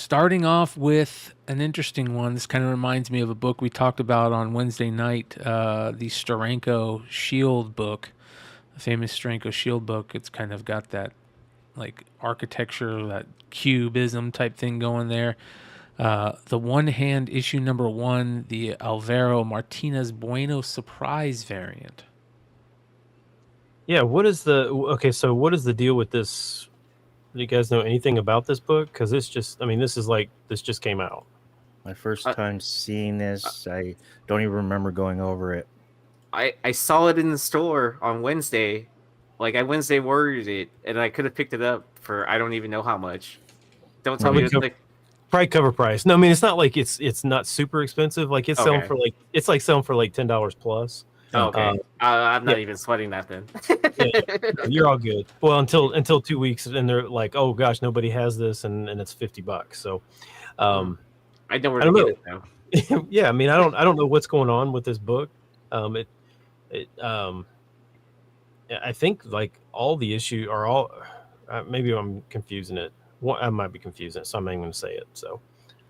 starting off with an interesting one. This kind of reminds me of a book we talked about on Wednesday night, the Steranko Shield book, the famous Steranko Shield book. It's kind of got that like architecture, that cubism type thing going there. The one hand issue number 1, the Alvaro Martinez Bueno surprise variant. Yeah, so what is the deal with this? Do you guys know anything about this book? Because this just came out. My first time seeing this, I don't even remember going over it. I saw it in the store on Wednesday. Like, I Wednesday ordered it, and I could have picked it up for I don't even know how much. Don't tell me it's like... Probably cover price. No, I mean, it's not like it's not super expensive. Like, it's selling for like $10 plus. Oh, okay. I'm not even sweating that then. Yeah, you're all good. Well, until 2 weeks, and they're like, "Oh gosh, nobody has this," and it's $50. So, I know where to get it now. Yeah, I mean, I don't know what's going on with this book. I think like all the issue are all. Maybe I'm confusing it. Well, I might be confusing it, so I'm not even going to say it. So,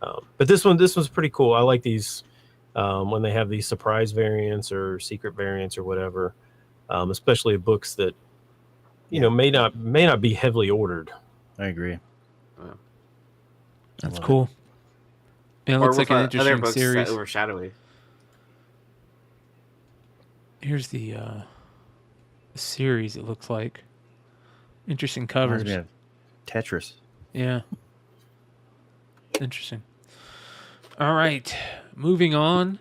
but this one's pretty cool. I like these. When they have these surprise variants or secret variants or whatever, especially books that may not be heavily ordered. I agree. That's cool. Yeah, it looks like an interesting series. Overshadow it. Here's the series. It looks like interesting covers. Tetris. Yeah. Interesting. All right, moving on.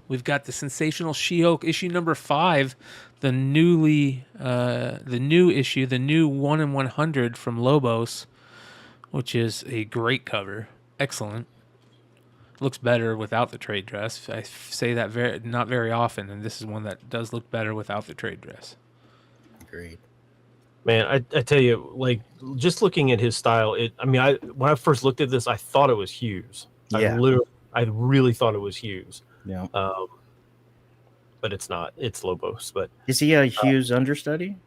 We've got the Sensational SheHulk issue number 5, the new issue, the new 1 in 100 from Lobos, which is a great cover. Excellent. Looks better without the trade dress. I say that not very often, and this is one that does look better without the trade dress. Agreed. Man, I tell you, like, just looking at his style, when I first looked at this, I thought it was Hughes. Yeah. I really thought it was Hughes. Yeah. But it's not. It's Lobos. But is he a Hughes understudy?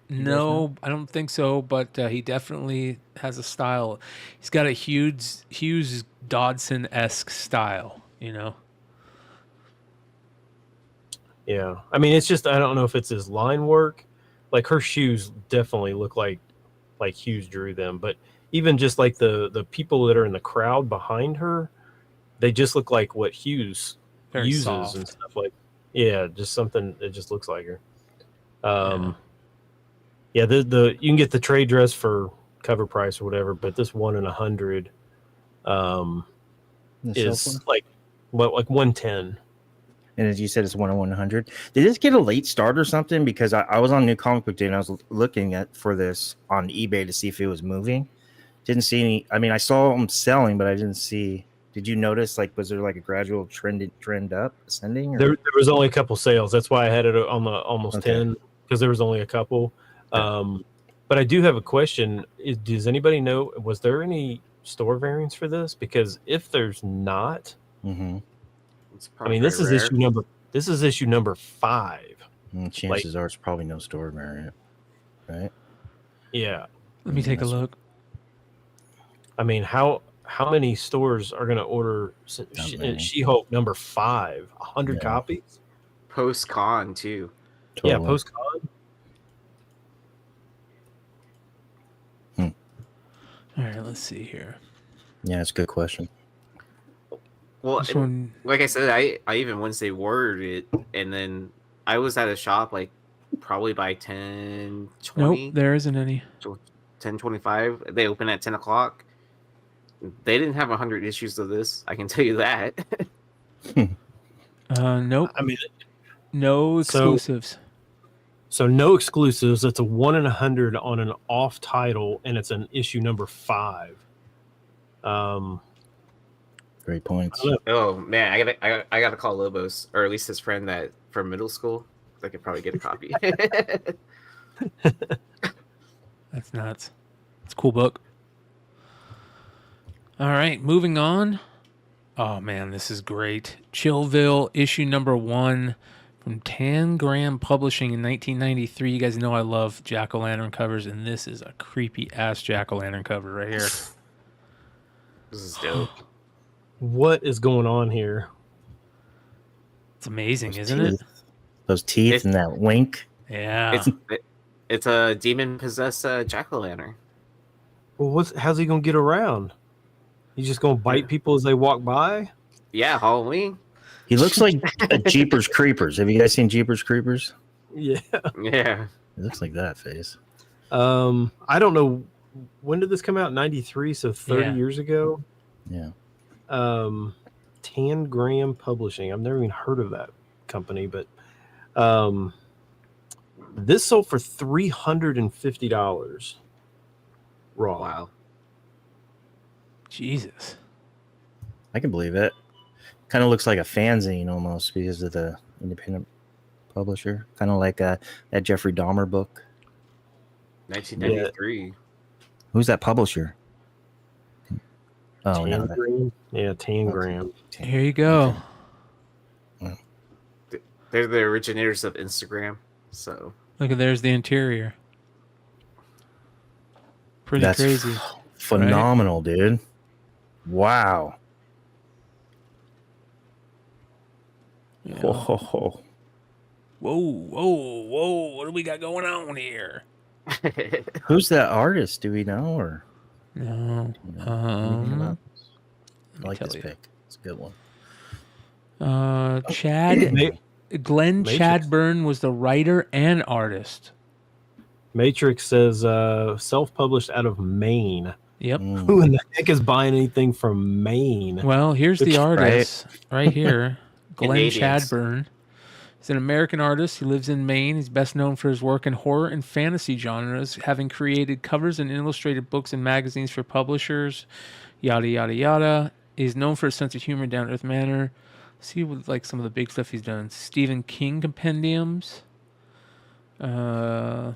No, I don't think so. But he definitely has a style. He's got a Hughes Dodson-esque style. Yeah. I mean, it's just I don't know if it's his line work. Like her shoes definitely look like Hughes drew them, but even just like the people that are in the crowd behind her, they just look like what Hughes Very uses soft. and stuff like. Yeah, just something that just looks like her. Yeah, the you can get the trade dress for cover price or whatever, but this 1 in 100 is like 110. And as you said, it's 1 in 100. Did this get a late start or something? Because I was on New Comic Book Day and I was looking for this on eBay to see if it was moving. Didn't see any. I mean, I saw them selling, but I didn't see. Did you notice? Like, was there like a gradual trend up, ascending? Or? There was only a couple sales. That's why I had it on the almost 10 because there was only a couple. But I do have a question. Does anybody know? Was there any store variants for this? Because if there's not, I mean, this is issue number. This is issue number 5. Chances are it's probably no store variant, right? Yeah. Let me take a look. I mean, how many stores are going to order She-Hulk number 5? 100 copies? Post-con, too. Totally. Yeah, post-con. All right, let's see here. Yeah, it's a good question. Well, like I said, I even Wednesday ordered it, and then I was at a shop like probably by 10:20. Nope, there isn't any. 10:25. They open at 10 o'clock. They didn't have 100 issues of this. I can tell you that. Nope. I mean, no exclusives. So no exclusives. It's a 1 in 100 on an off title, and it's an issue number 5. Great points. Oh man, I gotta call Lobos, or at least his friend that from middle school. I could probably get a copy. That's nuts. It's a cool book. All right, moving on. Oh man, this is great. Chillville issue number 1 from Tangram Publishing in 1993. You guys know I love jack-o'-lantern covers, and this is a creepy ass jack-o'-lantern cover right here. This is dope. What is going on here? It's amazing, Those isn't it? teeth. Those teeth It's- and that wink. Yeah. It's a demon possessed jack-o'-lantern. Well, how's he gonna get around? He's just gonna bite people as they walk by? Yeah, Halloween. He looks like a Jeepers Creepers. Have you guys seen Jeepers Creepers? Yeah. Yeah. It looks like that face. I don't know. When did this come out? 93, so 30 Yeah. years ago. Yeah. 10 Gram Publishing. I've never even heard of that company, but this sold for $350 raw. Wow. Jesus. I can believe it. Kind of looks like a fanzine almost because of the independent publisher. Kind of like that Jeffrey Dahmer book. 1993. Who's that publisher? Oh, no. Tangram? Yeah, Tangram. Here you go. They're the originators of Instagram. So Look at there's the interior. Pretty That's crazy. phenomenal, dude. Wow. Yeah. Whoa. Whoa. What do we got going on here? Who's that artist? Do we know? Or No. you know, anything about this? let I me like tell this you. pick. It's a good one. Chad Glenn Matrix. Chadburn was the writer and artist. Matrix says self-published out of Maine. Yep. Mm. Who in the heck is buying anything from Maine? Well, here's the Right. artist right here. Glenn Canadians. Chadburn. He's an American artist. He lives in Maine. He's best known for his work in horror and fantasy genres, having created covers and illustrated books and magazines for publishers, yada, yada, yada. He's known for his sense of humor, down-to-earth manner. See what like some of the big stuff he's done. Stephen King compendiums. Wow.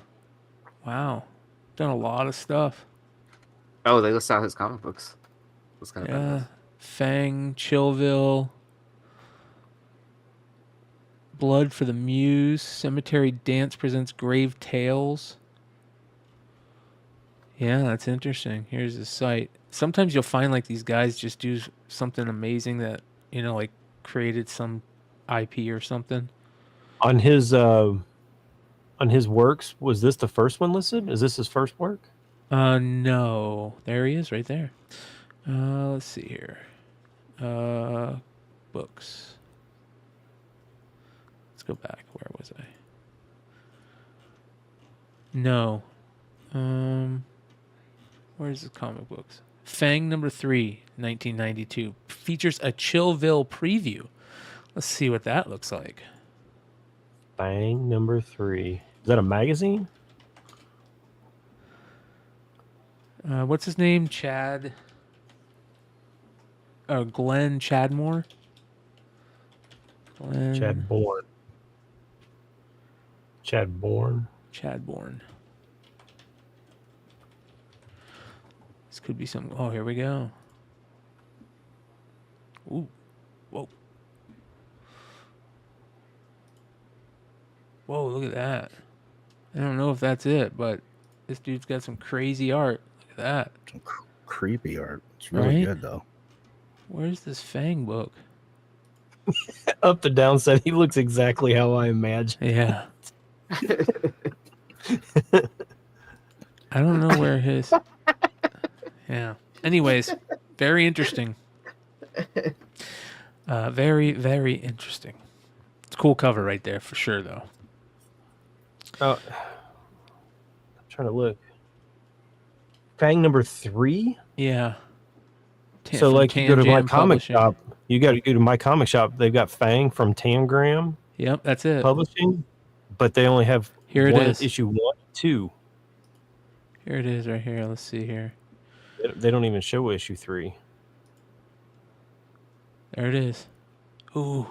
Done a lot of stuff. oh, they list out his comic books. That's kind of Yeah. Fang, Chillville. Blood for the Muse. Cemetery Dance presents Grave Tales. Yeah, that's interesting. Here's his site. Sometimes you'll find like these guys just do something amazing that, like created some IP or something. On his works, was this the first one listed? Is this his first work? No. There he is right there. Let's see here. Books. Let's go back. Where was I? No. Where's the comic books? Fang number 3, 1992. Features a Chillville preview. Let's see what that looks like. Bang, number 3. Is that a magazine? What's his name? Chad. Glenn Chadmore. Glenn Chadbourne. Chadbourne. This could be some. Oh, here we go. Ooh. Whoa. Whoa, look at that. I don't know if that's it, but this dude's got some crazy art. Look at that. Some creepy art. It's really Right? good, though. Where's this Fang book? Up the downside, he looks exactly how I imagine. Yeah. I don't know where his. Yeah. Anyways, very interesting. Very, very interesting. It's a cool cover right there for sure, though. I'm trying to look. Fang number 3? Yeah. So, like, you go to my Tanjam comic Publishing. shop. You got to go to my comic shop. They've got Fang from Tangram Yep, that's it. Publishing, but they only have Here it is. issue 1, 2. Here it is right here. Let's see here. They don't even show issue 3. There it is. Ooh.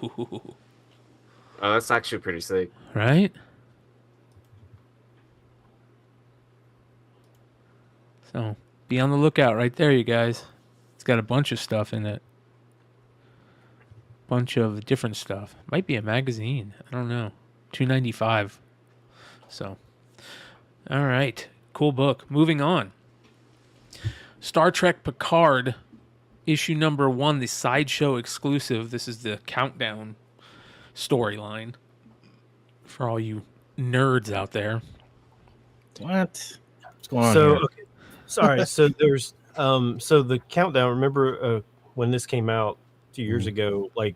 Oh, that's actually pretty sick. Right? So, be on the lookout right there, you guys. It's got a bunch of stuff in it. Bunch of different stuff. Might be a magazine. I don't know. $2.95. So, all right. Cool book. Moving on. Star Trek Picard issue number 1, the Sideshow exclusive. This is the Countdown storyline for all you nerds out there. What? What's going on So here? okay, sorry. So there's so the Countdown. Remember when this came out 2 years ago? Like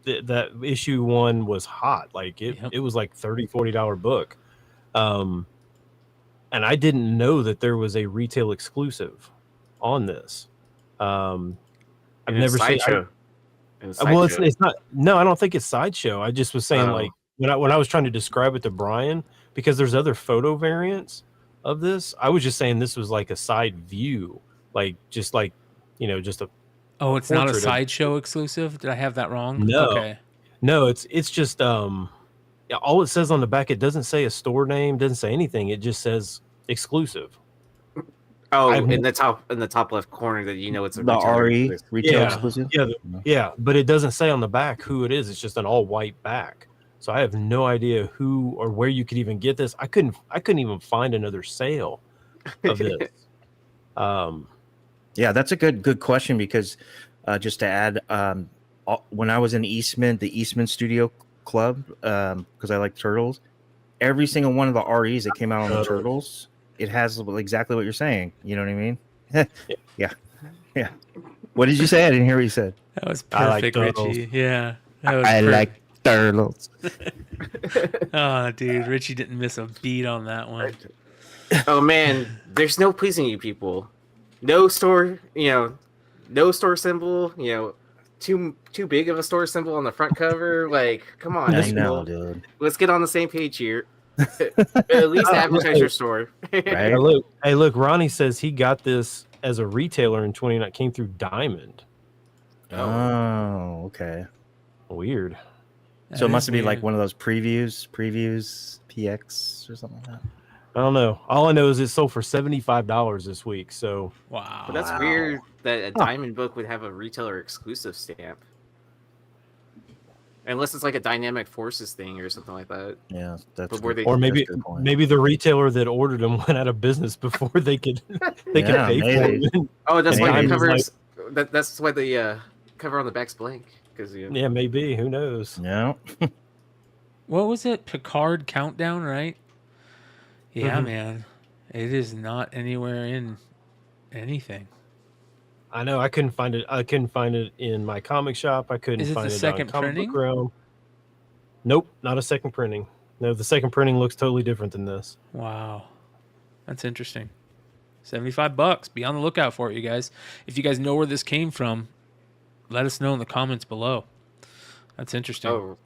that issue 1 was hot. Like it was like $30-$40 book. And I didn't know that there was a retail exclusive on this. I've never seen. Well, it's not. No, I don't think it's Sideshow. I just was saying like when I was trying to describe it to Bryan, because there's other photo variants of this. I was just saying this was like a side view, like just a. Oh, it's not a Sideshow exclusive? Did I have that wrong? No. Okay. No, it's just all it says on the back. It doesn't say a store name. Doesn't say anything. It just says exclusive. Oh, in the top left corner that it's a The RE exclusive. retail exclusive. Yeah, but it doesn't say on the back who it is. It's just an all white back. So I have no idea who or where you could even get this. I couldn't even find another sale of this. Yeah, that's a good question because just to add, when I was in Eastman, the Eastman Studio Club, because I like turtles, every single one of the REs that came out on the turtles, it has exactly what you're saying. You know what I mean? Yeah. What did you say? I didn't hear what you said. That was perfect, Richie. Yeah. I like turtles. Oh, dude, Richie didn't miss a beat on that one. Oh man, there's no pleasing you people. No store, no store symbol. Too big of a store symbol on the front cover. Like, come on, I know, dude. Let's get on the same page here. At least advertise your store. Right? Hey, look, Ronnie says he got this as a retailer in 2019. Came through Diamond. Oh, okay. Weird. So it must be like one of those previews, PX or something like that. I don't know. All I know is it sold for $75 this week. So wow. But that's weird that a Diamond book would have a retailer exclusive stamp. Unless it's like a Dynamic Forces thing or something like that. Yeah, that's or maybe the retailer that ordered them went out of business before they could pay for it. Oh, that's why the covers. That's why the cover on the back's blank. Yeah, maybe. Who knows? Yeah. What was it? Picard Countdown, right? Yeah, man. It is not anywhere in anything. I know. I couldn't find it. I couldn't find it in my comic shop. I couldn't find it second on Comic printing? Book Realm. Nope, not a second printing. No, the second printing looks totally different than this. Wow. That's interesting. $75. Be on the lookout for it, you guys. If you guys know where this came from, let us know in the comments below. That's interesting. Oh,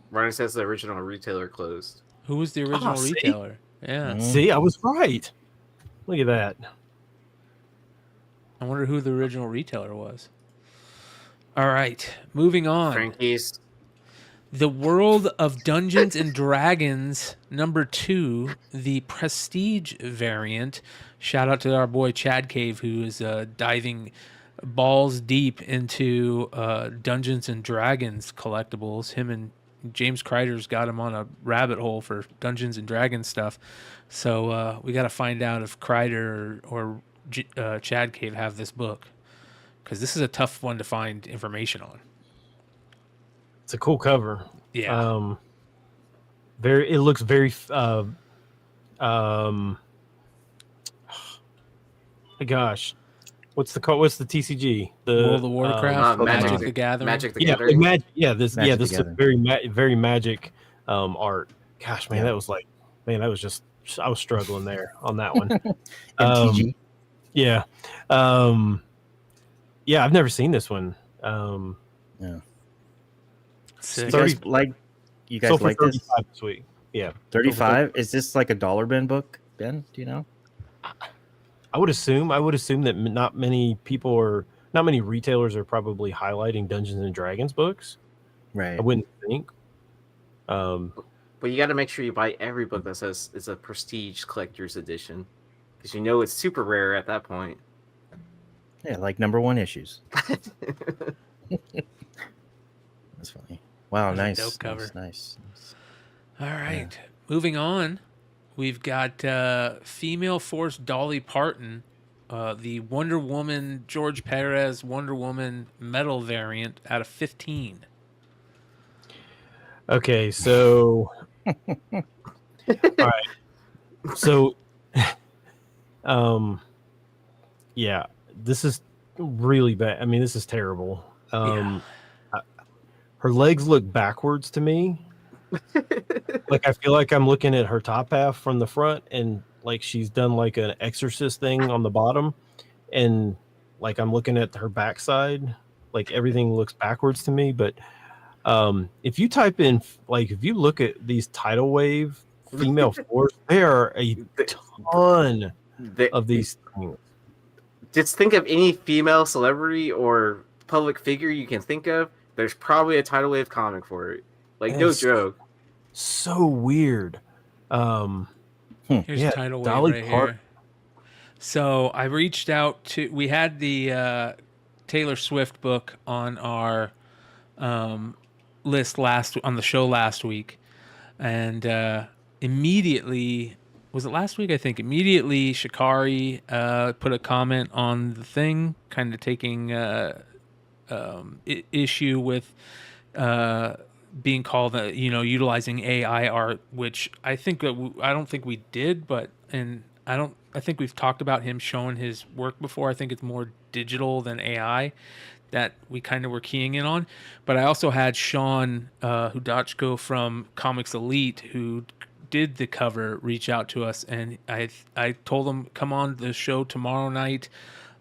Ryan says the original retailer closed. Who was the original retailer? Yeah. See, I was right. Look at that. I wonder who the original retailer was. All right, moving on. Frankie's. The World of Dungeons and Dragons #2, the Prestige variant. Shout out to our boy Chad Cave, who is diving balls deep into Dungeons and Dragons collectibles. Him and James Kreider's got him on a rabbit hole for Dungeons and Dragons stuff. So we got to find out if Kreider or Chad Cave have this book, because this is a tough one to find information on. It's a cool cover. Yeah. It looks very gosh. What's the TCG? The World of Warcraft, Magic the Gathering. Magic the Gathering. This is very magic art. Gosh, man, that was just I was struggling there on that one. MTG. Yeah. I've never seen this one. Yeah. Sick. You guys like this? This week. Yeah. 35? Is this like a dollar bin book, Ben? Do you know? I would assume that not many retailers are probably highlighting Dungeons and Dragons books. Right. I wouldn't think. But you got to make sure you buy every book that says it's a Prestige Collector's Edition, because it's super rare at that point. Yeah, like #1 issues. That's funny. Wow, That's nice. a dope cover. Nice. All right. Moving on. We've got Female Force Dolly Parton the Wonder Woman George Perez Wonder Woman metal variant out of 15. Okay, so all right. So yeah, this is really bad. I mean, this is terrible. Her legs look backwards to me. Like I feel like I'm looking at her top half from the front, and like she's done like an exorcist thing on the bottom, and like I'm looking at her backside. Like everything looks backwards to me. But if you type in, like, if you look at these tidal wave female force, there are a ton of these things. Just think of any female celebrity or public figure you can think of. There's probably a tidal wave comic for it. Like, no joke. So weird. Here's yeah, Tidal Wave Dolly right Parton. here. So I reached out to. We had the Taylor Swift book on our list on the show last week, and immediately, was it last week? I think immediately Shikari put a comment on the thing, kind of taking issue with being called, utilizing AI art, which I think that I don't think we did, but I think we've talked about him showing his work before. I think it's more digital than AI that we kind of were keying in on. But I also had Sean Hudachko from Comics Elite, who did the cover, reach out to us, and I told him, come on the show tomorrow night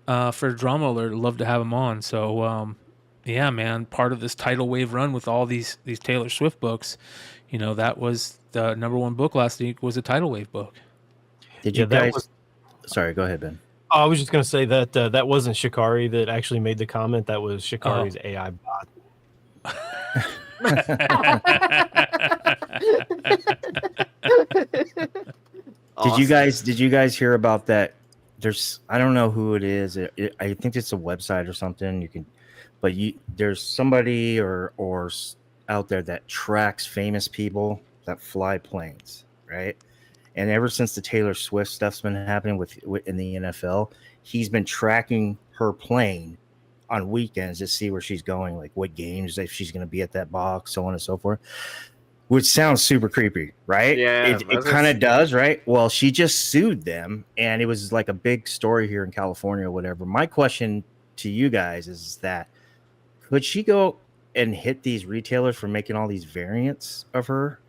for Drama Alert. I'd love to have him on. So yeah, man, part of this tidal wave run with all these Taylor Swift books, that was the #1 book last week, was a tidal wave book. Did you guys? Sorry, go ahead, Ben. I was just going to say that that wasn't Shikari that actually made the comment. That was Shikari's AI bot. Awesome. Did you guys hear about that? I don't know who it is. I think it's a website or something. There's somebody or out there that tracks famous people that fly planes, right? And ever since the Taylor Swift stuff's been happening in the NFL, he's been tracking her plane on weekends to see where she's going, like what games, if she's going to be at that box, so on and so forth. Which sounds super creepy, right? Yeah, it kind of does, right? Well, she just sued them, and it was like a big story here in California or whatever. My question to you guys is that, could she go and hit these retailers for making all these variants of her?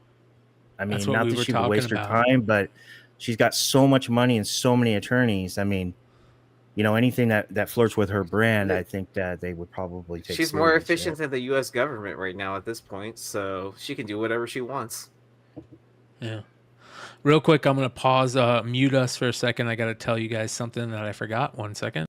I mean, not that she would waste her time, but she's got so much money and so many attorneys. I mean, anything that flirts with her brand, I think that they would probably take. She's more efficient than the U.S. government right now at this point, so she can do whatever she wants. Yeah. Real quick, I'm going to pause, mute us for a second. I got to tell you guys something that I forgot. 1 second.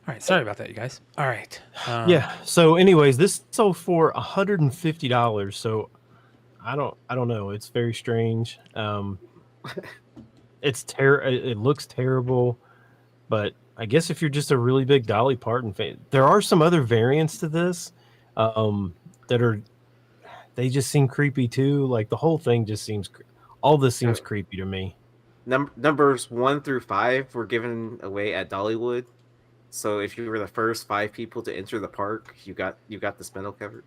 All right, sorry about that, you guys. All right. Yeah. So, anyways, this sold for $150. So, I don't know. It's very strange. It looks terrible, but I guess if you're just a really big Dolly Parton fan, there are some other variants to this they just seem creepy too. Like the whole thing just seems, all this seems creepy to me. Numbers 1 through 5 were given away at Dollywood. So if you were the first 5 people to enter the park, you got the spindle covered.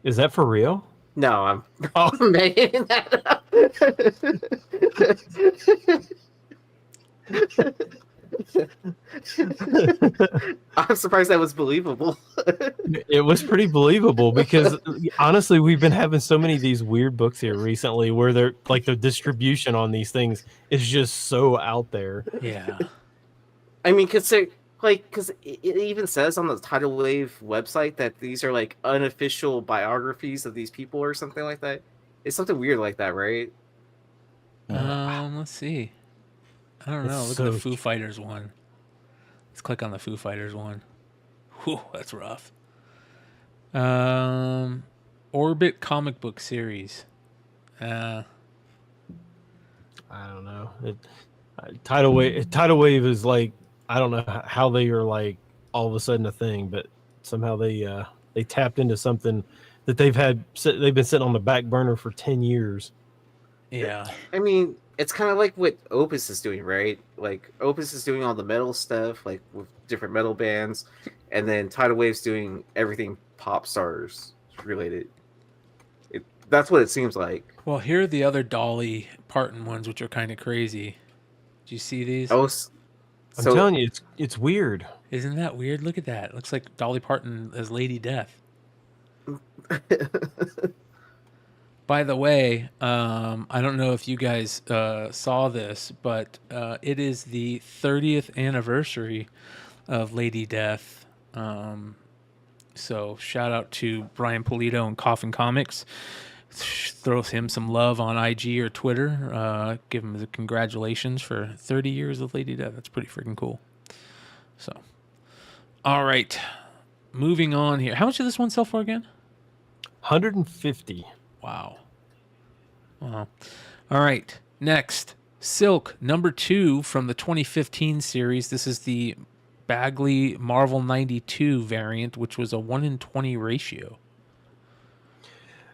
Is that for real? No, I'm making that up. I'm surprised that was believable. It was pretty believable because honestly, we've been having so many of these weird books here recently where they're like the distribution on these things is just so out there. Yeah. I mean, because it even says on the Tidal Wave website that these are like unofficial biographies of these people or something like that. It's something weird like that, right? Let's see. I don't know. Look at the Foo Fighters one. Let's click on the Foo Fighters one. Whew, that's rough. Orbit comic book series. I don't know. Tidal Wave is like, I don't know how they are like all of a sudden a thing, but somehow they tapped into something that they've been sitting on the back burner for 10 years. Yeah. I mean, it's kind of like what Opus is doing, right? Like Opus is doing all the metal stuff, like with different metal bands, and then Tidal Wave's doing everything pop stars related. That's what it seems like. Well, here are the other Dolly Parton ones, which are kind of crazy. Do you see these? Oh, I'm telling you, it's weird. Isn't that weird? Look at that. It looks like Dolly Parton as Lady Death. By the way, I don't know if you guys saw this, but it is the 30th anniversary of Lady Death. So shout out to Brian Polito and Coffin Comics. Throw him some love on IG or Twitter. Give him the congratulations for 30 years of Lady Death. That's pretty freaking cool. So, all right. Moving on here. How much did this one sell for again? 150. Wow. All right. Next, Silk #2 from the 2015 series. This is the Bagley Marvel 92 variant, which was a 1-in-20 ratio.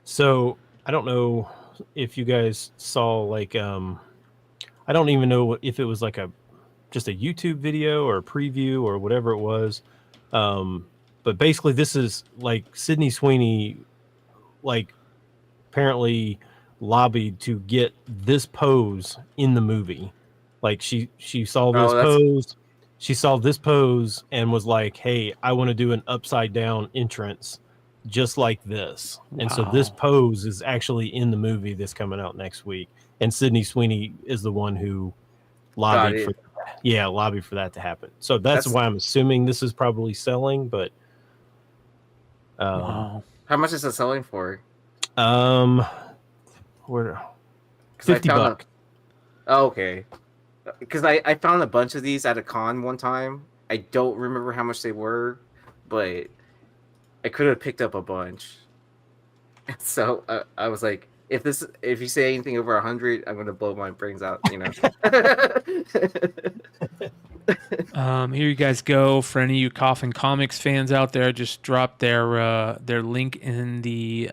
So I don't know if you guys saw like I don't even know if it was like just a YouTube video or a preview or whatever it was. But basically this is like Sydney Sweeney like apparently lobbied to get this pose in the movie. Like she saw this pose. She saw this pose and was like, "Hey, I want to do an upside down entrance just like this." Wow. And so this pose is actually in the movie that's coming out next week. And Sydney Sweeney is the one who lobbied for that to happen. So that's why I'm assuming this is probably selling, but wow. How much is it selling for? Where $50. Okay. Because I found a bunch of these at a con one time. I don't remember how much they were, but I could have picked up a bunch. So I was like, if you say anything over 100, I'm gonna blow my brains out. You know. Here you guys go. For any of you Coffin Comics fans out there, just drop their link in the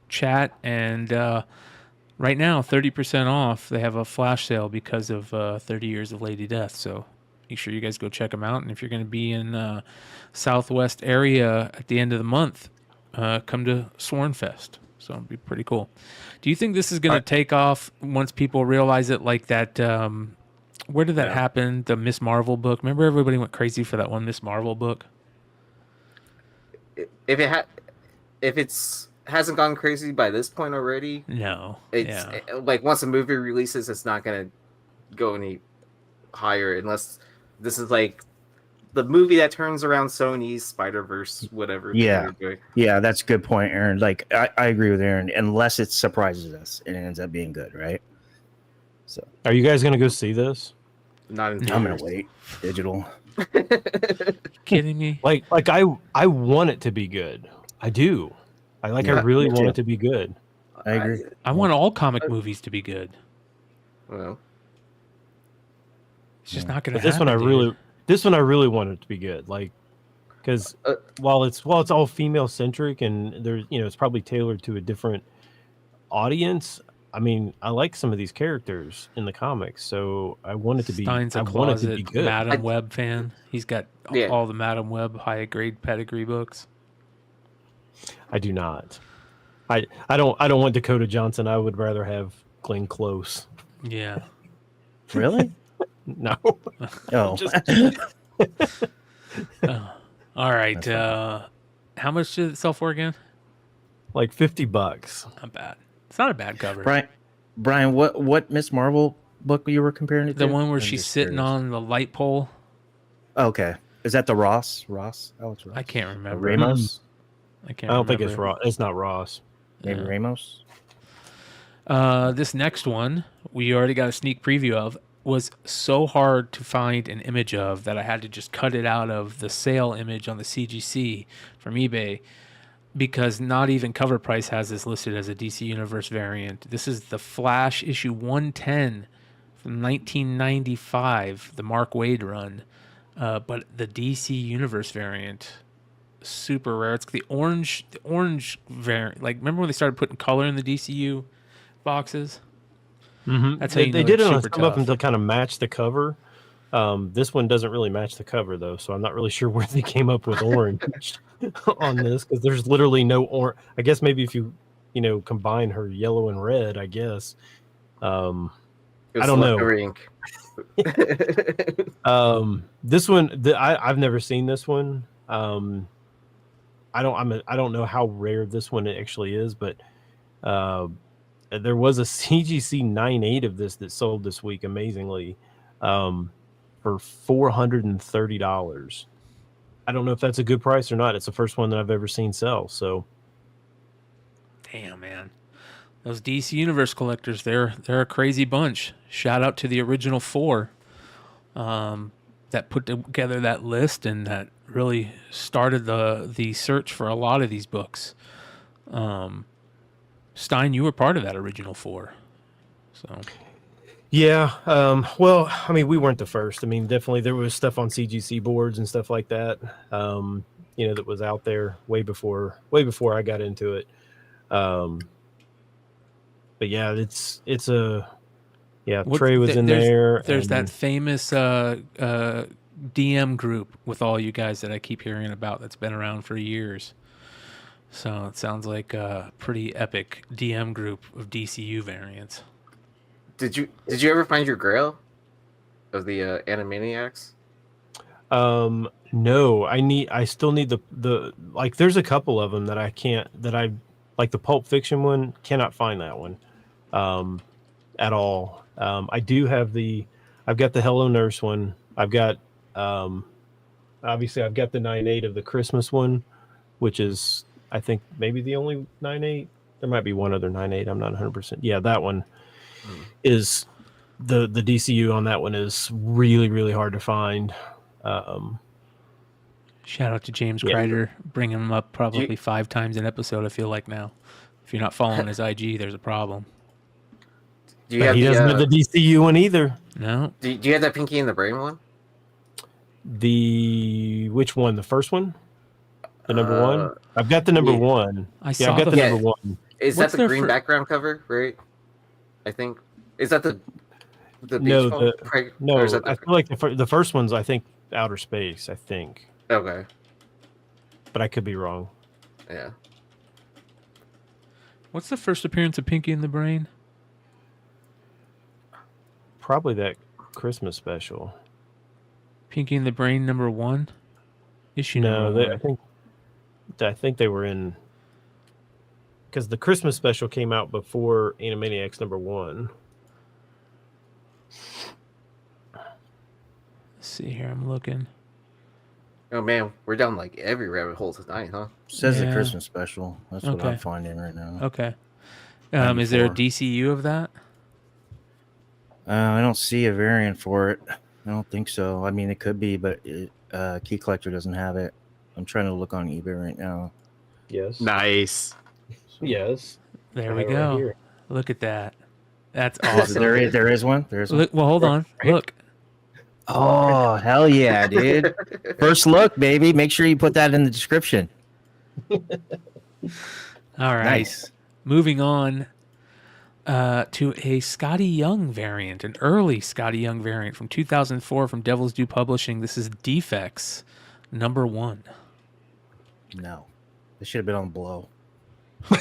chat, and right now 30% off. They have a flash sale because of 30 years of Lady Death. So make sure you guys go check them out. And if you're going to be in Southwest area at the end of the month, come to Swornfest. So it'll be pretty cool. Do you think this is going to take off once people realize it? Like that, where did that happen? The Miss Marvel book. Remember everybody went crazy for that one Miss Marvel book? If it's hasn't gone crazy by this point already, no. It's like once a movie releases, it's not going to go any higher unless this is like the movie that turns around Sony's Spider-Verse, whatever. Yeah, that's a good point, Aaron. Like I agree with Aaron. Unless it surprises us and it ends up being good, right? So, are you guys gonna go see this? Not in theaters. I'm gonna wait. Digital. Kidding me? Like I want it to be good. I do. I really want it to be good. I agree. I want all comic movies to be good. Well, it's just not going to happen. This one I really want it to be good. Like, because while it's all female centric and there's it's probably tailored to a different audience. I mean, I like some of these characters in the comics, so I want it to be. Stein's a closet Madam Web fan. He's got all the Madam Web high grade pedigree books. I do not. I don't want Dakota Johnson. I would rather have Glenn Close. Yeah. Really? No. Oh. All right. How much did it sell for again? Like $50. Not bad. It's not a bad cover. Brian, what Miss Marvel book you were comparing it to? The one where she's sitting on the light pole. Okay. Is that the Ross? Alex Ross? I can't remember. Ramos? I don't think it's Ross. It's not Ross. Maybe Ramos? This next one, we already got a sneak preview of, was so hard to find an image of that I had to just cut it out of the sale image on the CGC from eBay because not even Cover Price has this listed as a DC Universe variant. This is the Flash issue 110 from 1995, the Mark Waid run. But the DC Universe variant, super rare. It's the orange variant. Like, remember when they started putting color in the DCU boxes? Mm-hmm. That's how you know they did it it's on super some of them tough. to kind of match the cover. This one doesn't really match the cover though, so I'm not really sure where they came up with orange on this, because there's literally no orange. I guess maybe if you combine her yellow and red, I guess. It was I don't know. leftover ink. This one, I've never seen this one. I don't know how rare this one actually is, but there was a CGC 9.8 of this that sold this week, amazingly, for $430. I don't know if that's a good price or not. It's the first one that I've ever seen sell. So, Damn, man. Those DC Universe collectors, they're a crazy bunch. Shout out to the original 4 that put together that list and that really started the search for a lot of these books. Stein, you were part of that original 4. So yeah. Well, I mean, we weren't the first. I mean, definitely there was stuff on CGC boards and stuff like that, that was out there way before I got into it. But yeah, it's a Trey was in there. There's that famous DM group with all you guys that I keep hearing about that's been around for years. So it sounds like a pretty epic DM group of DCU variants. Did you ever find your grail of the Animaniacs? No, I still need the like. There's a couple of them that I like the Pulp Fiction one. Cannot find that one, at all. I do have I've got the Hello Nurse one. I've got, obviously I've got the 9.8 of the Christmas one, which is, I think, maybe the only 9.8. There might be one other 9.8. I'm not 100%. Yeah, that one is the DCU on that one is really, really hard to find. Shout out to James Kreider, bringing him up probably 5 times an episode, I feel like now. If you're not following his IG, there's a problem. Do you have he doesn't have the DCU one either. No. Do you have that Pinky in the Brain one? Which one? The first one? The number one? I've got the number one. I've got the number one. Is What's that the their green background cover, right? I think. Is that the beach No, ball? no. Or is that I feel like the first one's, I think, outer space, I think. Okay. But I could be wrong. Yeah. What's the first appearance of Pinky in the Brain? Probably that Christmas special. Pinky in the Brain number 1? Issue number 1. I think they were in, because the Christmas special came out before Animaniacs number 1. Let's see here. I'm looking. Oh man, we're down like every rabbit hole tonight, huh? Says the Yeah. Christmas special. That's what Okay. I'm finding right now. Okay. Is there a 94. DCU of that? I don't see a variant for it. I don't think so. I mean, it could be, but Key Collector doesn't have it. I'm trying to look on eBay right now. Yes. Nice. Yes. There I we have it right go. here. Look at that. That's awesome. There is one. There is one. Look, well, hold on. Look. Oh, hell yeah, dude. First look, baby. Make sure you put that in the description. All right. Nice. Moving on to a Scotty Young variant, an early Scotty Young variant from 2004 from Devil's Due Publishing. This is Defects number 1. No. This should have been on below. I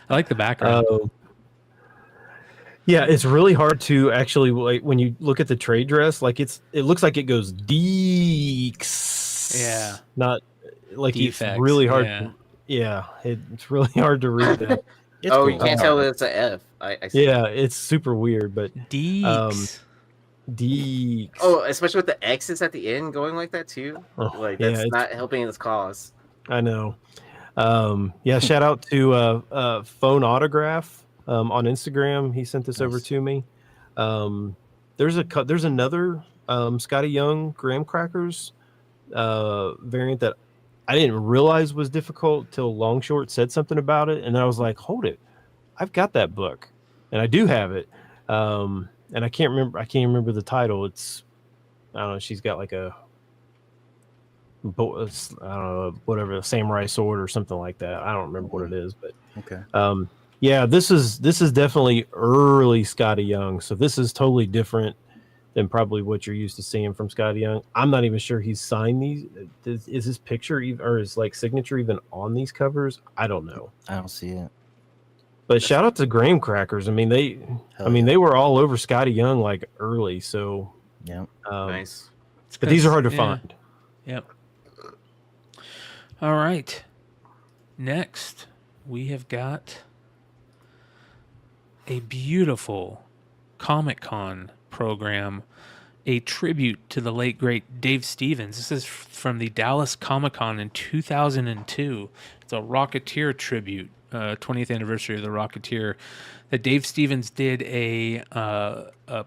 like the background. Yeah, it's really hard to actually, like, when you look at the trade dress, like it looks like it goes Deeks. Yeah. Not like Defects, it's really hard. yeah. It's really hard to read that. It's Oh, cool. you can't tell that it's an F. I see. Yeah, it's super weird, but Deeks. Deeks. Oh, especially with the X's at the end going like that too. Oh, Like yeah, that's it's- not helping its cause. I know. Yeah, shout out to Phone Autograph on Instagram. He sent this over Nice. to me. There's another Scotty Young Graham Crackers variant that I didn't realize was difficult till Longshort said something about it, and then I was like, hold it, I've got that book, and I do have it. And I can't remember the title. It's, I don't know. She's got like I don't know, whatever, a samurai sword or something like that. I don't remember what it is, but Okay. yeah, this is definitely early Scotty Young. So this is totally different than probably what you're used to seeing from Scotty Young. I'm not even sure he's signed these. Is his picture even, or his like signature even on these covers? I don't know. I don't see it. But shout out to Graham Crackers. I mean, they were all over Scotty Young like early. So Yeah. Nice. But these are hard to find. Yep. All right. Next, we have got a beautiful Comic-Con program, a tribute to the late great Dave Stevens. This is from the Dallas Comic-Con in 2002. It's a Rocketeer tribute, 20th anniversary of the Rocketeer, that Dave Stevens did a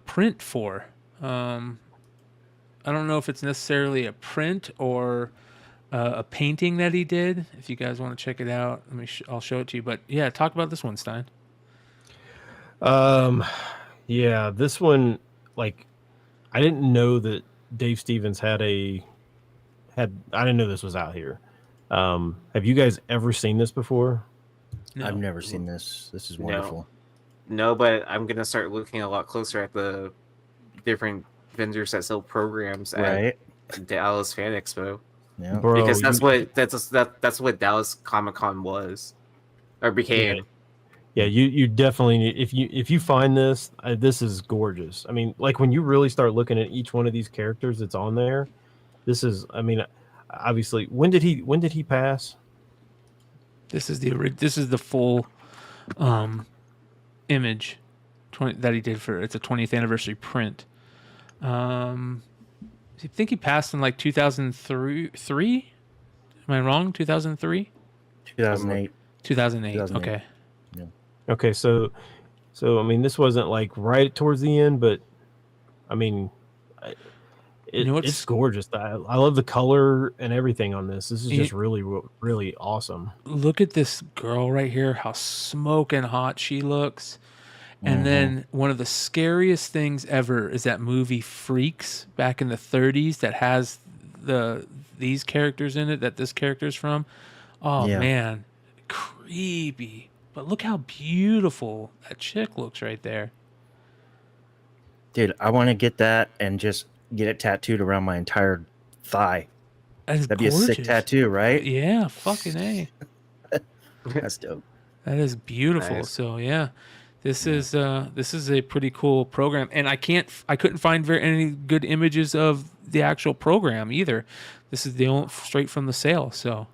print for. I don't know if it's necessarily a print or a painting that he did. If you guys want to check it out, I'll show it to you. But yeah, talk about this one, Stein. Yeah, this one, like, I didn't know that Dave Stevens I didn't know this was out here. Have you guys ever seen this before? No. I've never seen this. This is wonderful. No, but I'm gonna start looking a lot closer at the different vendors that sell programs at Dallas Fan Expo. Yeah. Bro, Because that's what Dallas Comic Con was or became. Yeah, you definitely need, if you find this, this is gorgeous. I mean, like when you really start looking at each one of these characters that's on there, this is, I mean, obviously, when did he pass? This is the full image that he did for, it's a 20th anniversary print. I think he passed in like 2003. Am I wrong? 2003? 2008. 2008. Okay. Yeah. Okay, so I mean, this wasn't like right towards the end, but I mean, it's gorgeous. I love the color and everything on this. This is just really, really awesome. Look at this girl right here, how smoking hot she looks. And then one of the scariest things ever is that movie Freaks back in the 30s that has these characters in it that this character's from. Oh, man. Creepy. But look how beautiful that chick looks right there. Dude, I want to get that and just get it tattooed around my entire thigh. That'd be a sick tattoo, right? Yeah, fucking A. That's dope. That is beautiful. Nice. So, yeah. This is a pretty cool program, and I couldn't find any good images of the actual program either. This is the only straight from the sale. So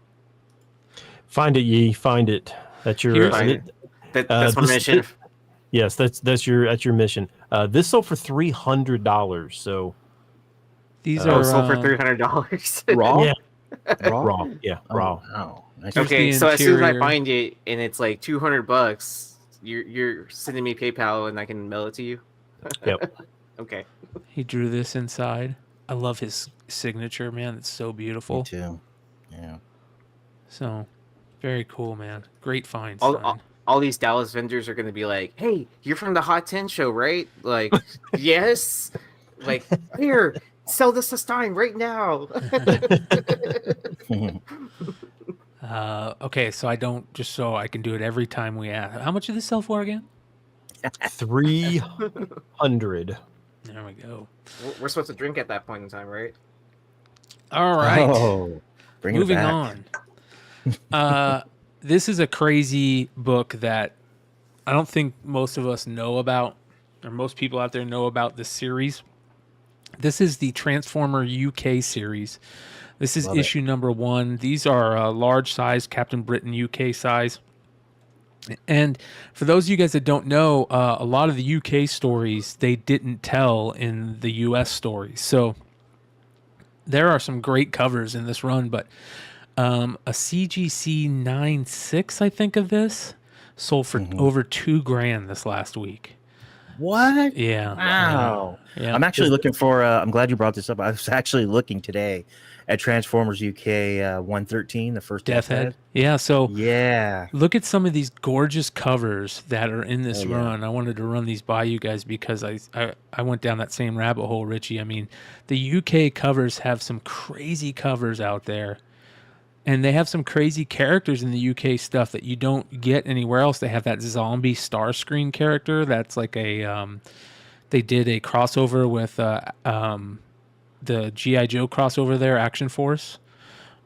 find it, Yee. Find it. That's your that's my mission. Yes, that's your mission. This sold for $300. So these are sold for $300 raw. Yeah, Raw. Yeah, raw. Oh, nice. Okay, the so as soon as I interior. find it and it's like $200, you're sending me PayPal and I can mail it to you. Yep. Okay. He drew this inside. I love his signature, man. It's so beautiful. Me too. Yeah. So very cool, man. Great find. All these Dallas vendors are going to be like, "Hey, you're from the Hot 10 show, right?" Like, yes. Like, here, sell this to Stein right now. Okay, so I can do it every time we ask. How much did this sell for again? 300. There we go. We're supposed to drink at that point in time, right? All right. Oh, bring it Moving back. on. This is a crazy book that I don't think most of us know about, or most people out there know about this series. This is the Transformer UK series. This is issue number 1. These are large size, Captain Britain UK size. And for those of you guys that don't know, a lot of the UK stories they didn't tell in the US stories. So there are some great covers in this run, but a CGC 9.6, I think, of this sold for over $2,000 this last week. What? Yeah. Wow. Yeah. I'm actually looking for. I'm glad you brought this up. I was actually looking today, at Transformers UK 113, the first Death Head. Yeah, so Yeah. look at some of these gorgeous covers that are in this Oh, yeah. run. I wanted to run these by you guys because I went down that same rabbit hole, Richie. I mean, the UK covers have some crazy covers out there. And they have some crazy characters in the UK stuff that you don't get anywhere else. They have that zombie Starscream character that's like a they did a crossover with the G.I. Joe crossover there, Action Force.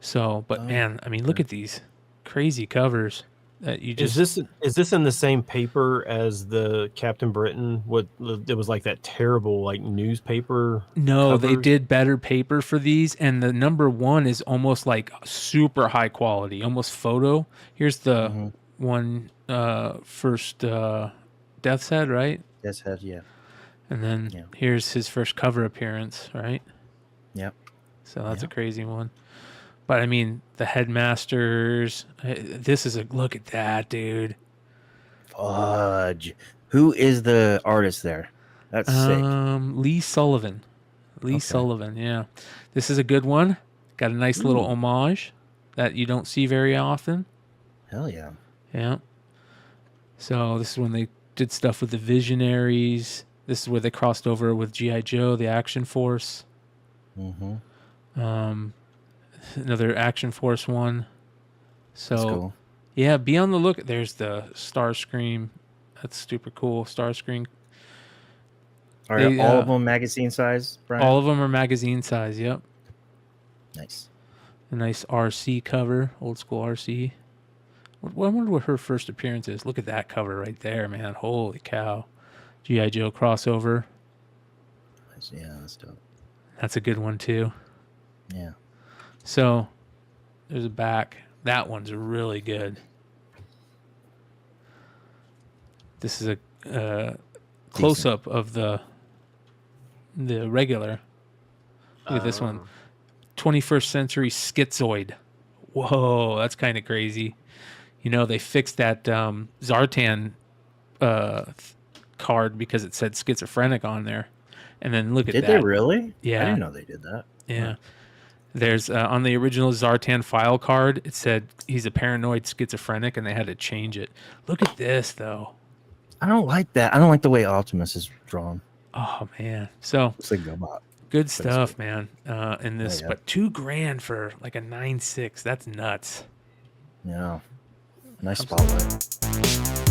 So, but man, I mean, look at these crazy covers that you just. Is this in the same paper as the Captain Britain? What it was like that terrible like newspaper? No, they covers? did better paper for these, and the number one is almost like super high quality, almost photo. Here's the one first Death's Head, right? Death's Head, yeah. And then here's his first cover appearance, right? Yep. So that's a crazy one. But I mean, the Headmasters. This is a look at that, dude. Fudge. Who is the artist there? That's sick. Lee Sullivan. Sullivan, yeah. This is a good one. Got a nice little homage that you don't see very often. Hell yeah. Yeah. So this is when they did stuff with the Visionaries. This is where they crossed over with G.I. Joe, the Action Force. Another Action Force one. So, That's cool. yeah, be on the look. There's the Starscream. That's super cool. Starscream. Are They, all of them magazine size, Brian? All of them are magazine size. Yep. Nice. A nice RC cover, old school RC. I wonder what her first appearance is. Look at that cover right there, man. Holy cow. G.I. Joe crossover. Yeah, that's dope. That's a good one, too. Yeah. So, there's a back. That one's really good. This is a close-up of the regular. Look at this one. 21st Century Schizoid. Whoa, that's kind of crazy. You know, they fixed that Zartan card because it said schizophrenic on there. And then look at that. Did they really? Yeah. I didn't know they did that. Yeah. There's on the original Zartan file card, it said he's a paranoid schizophrenic, and they had to change it. Look at this, though. I don't like that. I don't like the way Optimus is drawn. Oh, man. So, It's like GoBot. good stuff, man, in this. Yeah. But $2,000 for like a 9.6. That's nuts. Yeah. Nice spotlight.